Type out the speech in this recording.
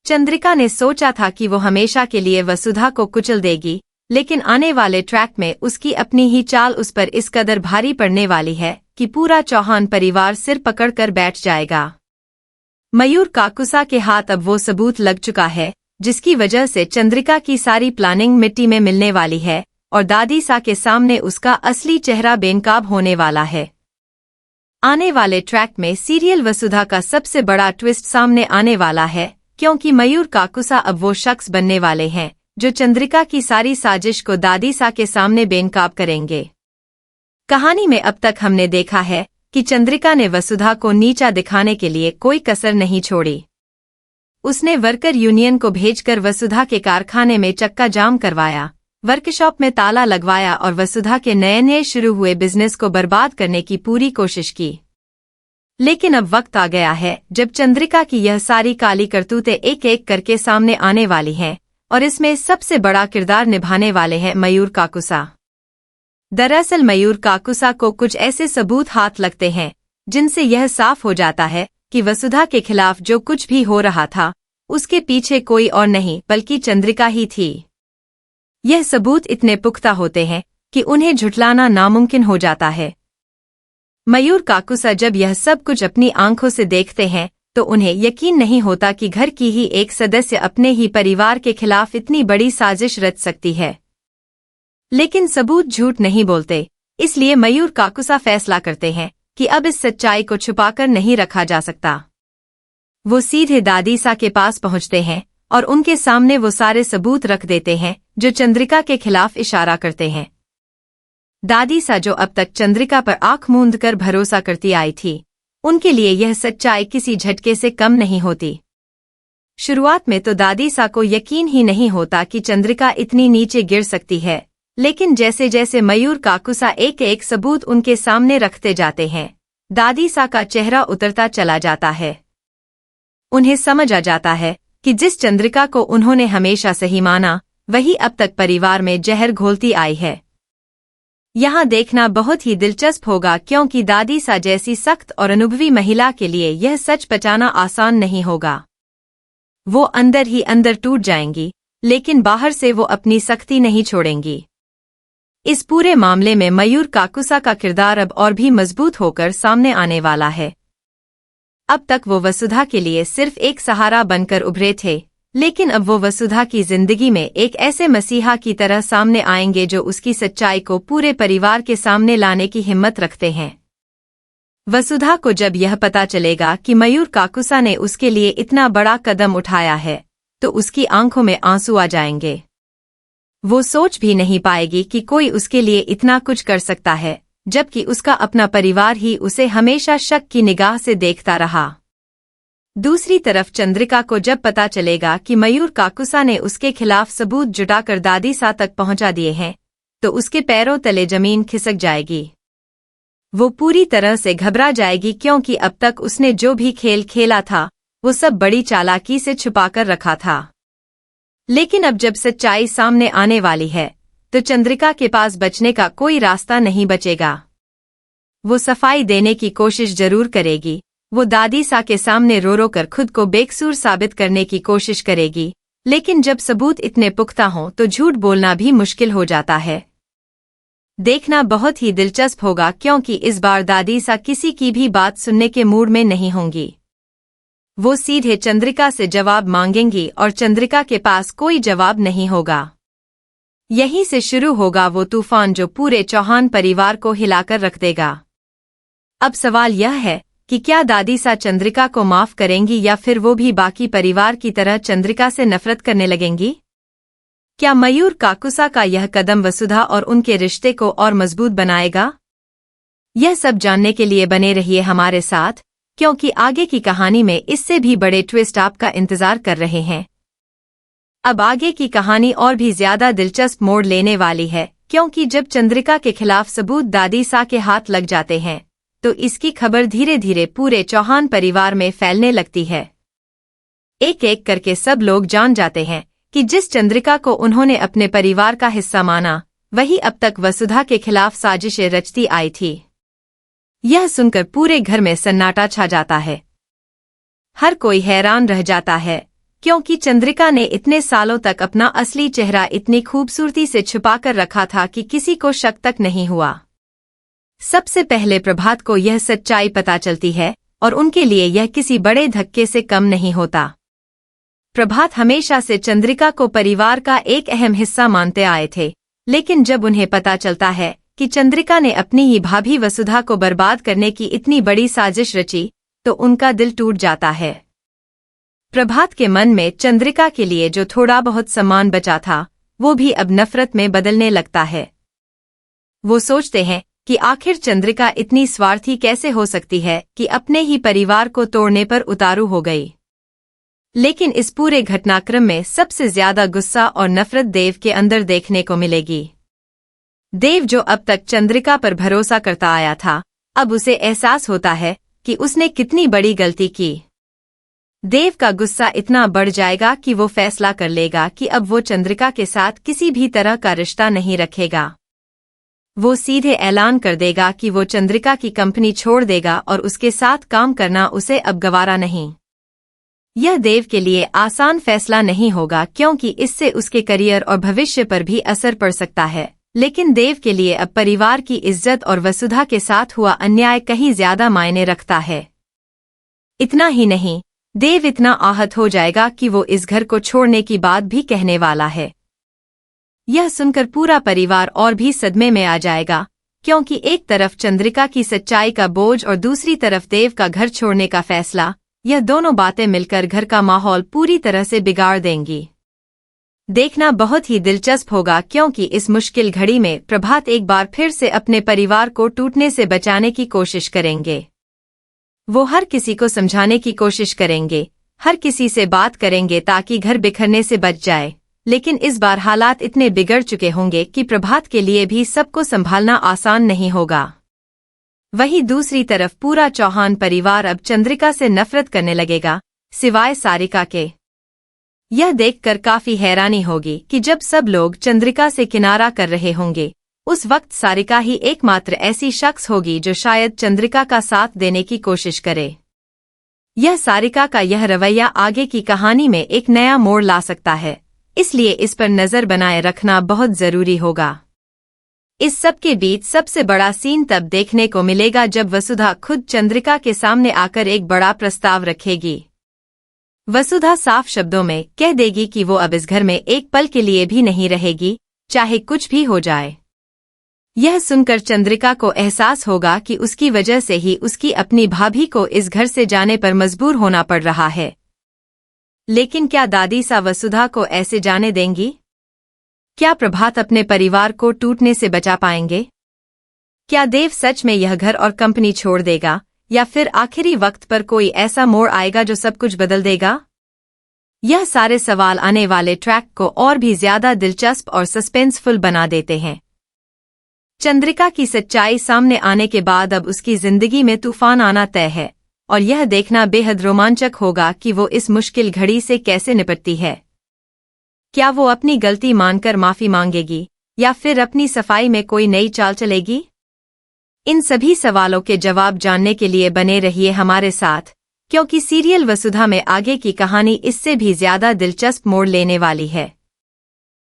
चंद्रिका ने सोचा था कि वो हमेशा के लिए वसुधा को कुचल देगी, लेकिन आने वाले ट्रैक में उसकी अपनी ही चाल उस पर इस कदर भारी पड़ने वाली है कि पूरा चौहान परिवार सिर पकड़कर बैठ जाएगा। मयूर काकुसा के हाथ अब वो सबूत लग चुका है जिसकी वजह से चंद्रिका की सारी प्लानिंग मिट्टी में मिलने वाली है और दादी सा के सामने उसका असली चेहरा बेनकाब होने वाला है। आने वाले ट्रैक में सीरियल वसुधा का सबसे बड़ा ट्विस्ट सामने आने वाला है, क्योंकि मयूर काकुसा अब वो शख्स बनने वाले हैं जो चंद्रिका की सारी साजिश को दादी सा के सामने बेनकाब करेंगे। कहानी में अब तक हमने देखा है कि चंद्रिका ने वसुधा को नीचा दिखाने के लिए कोई कसर नहीं छोड़ी। उसने वर्कर यूनियन को भेजकर वसुधा के कारखाने में चक्का जाम करवाया, वर्कशॉप में ताला लगवाया और वसुधा के नए नए शुरू हुए बिजनेस को बर्बाद करने की पूरी कोशिश की। लेकिन अब वक्त आ गया है जब चंद्रिका की यह सारी काली करतूतें एक एक करके सामने आने वाली हैं और इसमें सबसे बड़ा किरदार निभाने वाले हैं मयूर काकुसा। दरअसल मयूर काकुसा को कुछ ऐसे सबूत हाथ लगते हैं जिनसे यह साफ हो जाता है कि वसुधा के खिलाफ जो कुछ भी हो रहा था उसके पीछे कोई और नहीं बल्कि चंद्रिका ही थी। यह सबूत इतने पुख्ता होते हैं कि उन्हें झुठलाना नामुमकिन हो जाता है। मयूर काकुसा जब यह सब कुछ अपनी आंखों से देखते हैं तो उन्हें यकीन नहीं होता कि घर की ही एक सदस्य अपने ही परिवार के खिलाफ इतनी बड़ी साजिश रच सकती है। लेकिन सबूत झूठ नहीं बोलते, इसलिए मयूर काकुसा फैसला करते हैं कि अब इस सच्चाई को छुपाकर नहीं रखा जा सकता। वो सीधे दादी सा के पास पहुंचते हैं और उनके सामने वो सारे सबूत रख देते हैं जो चंद्रिका के खिलाफ इशारा करते हैं। दादी सा जो अब तक चंद्रिका पर आंख मूंद कर भरोसा करती आई थी, उनके लिए यह सच्चाई किसी झटके से कम नहीं होती। शुरुआत में तो दादी सा को यकीन ही नहीं होता कि चंद्रिका इतनी नीचे गिर सकती है, लेकिन जैसे जैसे मयूर काकुसा एक एक सबूत उनके सामने रखते जाते हैं, दादी सा का चेहरा उतरता चला जाता है। उन्हें समझ आ जाता है कि जिस चंद्रिका को उन्होंने हमेशा सही माना, वही अब तक परिवार में जहर घोलती आई है। यहाँ देखना बहुत ही दिलचस्प होगा, क्योंकि दादी सा जैसी सख्त और अनुभवी महिला के लिए यह सच पचाना आसान नहीं होगा। वो अंदर ही अंदर टूट जाएंगी, लेकिन बाहर से वो अपनी सख्ती नहीं छोड़ेंगी। इस पूरे मामले में मयूर काकुसा का किरदार अब और भी मजबूत होकर सामने आने वाला है। अब तक वो वसुधा के लिए सिर्फ एक सहारा बनकर उभरे थे, लेकिन अब वो वसुधा की जिंदगी में एक ऐसे मसीहा की तरह सामने आएंगे जो उसकी सच्चाई को पूरे परिवार के सामने लाने की हिम्मत रखते हैं। वसुधा को जब यह पता चलेगा कि मयूर काकुसा ने उसके लिए इतना बड़ा कदम उठाया है, तो उसकी आंखों में आंसू आ जाएंगे। वो सोच भी नहीं पाएगी कि कोई उसके लिए इतना कुछ कर सकता है, जबकि उसका अपना परिवार ही उसे हमेशा शक की निगाह से देखता रहा। दूसरी तरफ चंद्रिका को जब पता चलेगा कि मयूर काकुसा ने उसके खिलाफ सबूत जुटाकर दादी सा तक पहुंचा दिए हैं, तो उसके पैरों तले जमीन खिसक जाएगी। वो पूरी तरह से घबरा जाएगी, क्योंकि अब तक उसने जो भी खेल खेला था वो सब बड़ी चालाकी से छुपाकर रखा था। लेकिन अब जब सच्चाई सामने आने वाली है, तो चंद्रिका के पास बचने का कोई रास्ता नहीं बचेगा। वो सफाई देने की कोशिश जरूर करेगी, वो दादी सा के सामने रो रो कर खुद को बेकसूर साबित करने की कोशिश करेगी, लेकिन जब सबूत इतने पुख्ता हों तो झूठ बोलना भी मुश्किल हो जाता है। देखना बहुत ही दिलचस्प होगा, क्योंकि इस बार दादी सा किसी की भी बात सुनने के मूड में नहीं होंगी। वो सीधे चंद्रिका से जवाब मांगेंगी और चंद्रिका के पास कोई जवाब नहीं होगा। यहीं से शुरू होगा वो तूफान जो पूरे चौहान परिवार को हिलाकर रख देगा। अब सवाल यह है कि क्या दादी सा चंद्रिका को माफ करेंगी या फिर वो भी बाकी परिवार की तरह चंद्रिका से नफरत करने लगेंगी? क्या मयूर काकुसा का यह कदम वसुधा और उनके रिश्ते को और मजबूत बनाएगा? यह सब जानने के लिए बने रहिए हमारे साथ, क्योंकि आगे की कहानी में इससे भी बड़े ट्विस्ट आपका इंतजार कर रहे हैं। अब आगे की कहानी और भी ज्यादा दिलचस्प मोड़ लेने वाली है, क्योंकि जब चंद्रिका के खिलाफ सबूत दादी सा के हाथ लग जाते हैं, तो इसकी खबर धीरे धीरे पूरे चौहान परिवार में फैलने लगती है। एक एक करके सब लोग जान जाते हैं कि जिस चंद्रिका को उन्होंने अपने परिवार का हिस्सा माना, वही अब तक वसुधा के खिलाफ साजिशें रचती आई थी। यह सुनकर पूरे घर में सन्नाटा छा जाता है। हर कोई हैरान रह जाता है क्योंकि चंद्रिका ने इतने सालों तक अपना असली चेहरा इतनी खूबसूरती से छुपाकर रखा था कि किसी को शक तक नहीं हुआ। सबसे पहले प्रभात को यह सच्चाई पता चलती है और उनके लिए यह किसी बड़े धक्के से कम नहीं होता। प्रभात हमेशा से चंद्रिका को परिवार का एक अहम हिस्सा मानते आए थे, लेकिन जब उन्हें पता चलता है कि चंद्रिका ने अपनी ही भाभी वसुधा को बर्बाद करने की इतनी बड़ी साजिश रची, तो उनका दिल टूट जाता है। प्रभात के मन में चंद्रिका के लिए जो थोड़ा बहुत सम्मान बचा था, वो भी अब नफरत में बदलने लगता है। वो सोचते हैं कि आखिर चंद्रिका इतनी स्वार्थी कैसे हो सकती है कि अपने ही परिवार को तोड़ने पर उतारू हो गई। लेकिन इस पूरे घटनाक्रम में सबसे ज्यादा गुस्सा और नफरत देव के अंदर देखने को मिलेगी। देव जो अब तक चंद्रिका पर भरोसा करता आया था, अब उसे एहसास होता है कि उसने कितनी बड़ी गलती की। देव का गुस्सा इतना बढ़ जाएगा कि वो फैसला कर लेगा कि अब वो चंद्रिका के साथ किसी भी तरह का रिश्ता नहीं रखेगा। वो सीधे ऐलान कर देगा कि वो चंद्रिका की कंपनी छोड़ देगा और उसके साथ काम करना उसे अब गवारा नहीं। यह देव के लिए आसान फैसला नहीं होगा, क्योंकि इससे उसके करियर और भविष्य पर भी असर पड़ सकता है, लेकिन देव के लिए अब परिवार की इज्जत और वसुधा के साथ हुआ अन्याय कहीं ज्यादा मायने रखता है। इतना ही नहीं, देव इतना आहत हो जाएगा कि वो इस घर को छोड़ने की बात भी कहने वाला है। यह सुनकर पूरा परिवार और भी सदमे में आ जाएगा, क्योंकि एक तरफ चंद्रिका की सच्चाई का बोझ और दूसरी तरफ देव का घर छोड़ने का फैसला, यह दोनों बातें मिलकर घर का माहौल पूरी तरह से बिगाड़ देंगी। देखना बहुत ही दिलचस्प होगा, क्योंकि इस मुश्किल घड़ी में प्रभात एक बार फिर से अपने परिवार को टूटने से बचाने की कोशिश करेंगे। वो हर किसी को समझाने की कोशिश करेंगे, हर किसी से बात करेंगे ताकि घर बिखरने से बच जाए, लेकिन इस बार हालात इतने बिगड़ चुके होंगे कि प्रभात के लिए भी सबको संभालना आसान नहीं होगा। वहीं दूसरी तरफ पूरा चौहान परिवार अब चंद्रिका से नफरत करने लगेगा, सिवाय सारिका के। यह देखकर काफी हैरानी होगी कि जब सब लोग चंद्रिका से किनारा कर रहे होंगे, उस वक्त सारिका ही एकमात्र ऐसी शख्स होगी जो शायद चंद्रिका का साथ देने की कोशिश करे। यह सारिका का यह रवैया आगे की कहानी में एक नया मोड़ ला सकता है, इसलिए इस पर नजर बनाए रखना बहुत जरूरी होगा। इस सब के बीच सबसे बड़ा सीन तब देखने को मिलेगा जब वसुधा खुद चंद्रिका के सामने आकर एक बड़ा प्रस्ताव रखेगी। वसुधा साफ शब्दों में कह देगी कि वो अब इस घर में एक पल के लिए भी नहीं रहेगी, चाहे कुछ भी हो जाए। यह सुनकर चंद्रिका को एहसास होगा कि उसकी वजह से ही उसकी अपनी भाभी को इस घर से जाने पर मजबूर होना पड़ रहा है। लेकिन क्या दादी सा वसुधा को ऐसे जाने देंगी? क्या प्रभात अपने परिवार को टूटने से बचा पाएंगे? क्या देव सच में यह घर और कंपनी छोड़ देगा, या फिर आखिरी वक्त पर कोई ऐसा मोड़ आएगा जो सब कुछ बदल देगा? यह सारे सवाल आने वाले ट्रैक को और भी ज्यादा दिलचस्प और सस्पेंसफुल बना देते हैं। चंद्रिका की सच्चाई सामने आने के बाद अब उसकी जिंदगी में तूफान आना तय है, और यह देखना बेहद रोमांचक होगा कि वो इस मुश्किल घड़ी से कैसे निपटती है। क्या वो अपनी गलती मानकर माफी मांगेगी, या फिर अपनी सफाई में कोई नई चाल चलेगी? इन सभी सवालों के जवाब जानने के लिए बने रहिए हमारे साथ, क्योंकि सीरियल वसुधा में आगे की कहानी इससे भी ज्यादा दिलचस्प मोड़ लेने वाली है।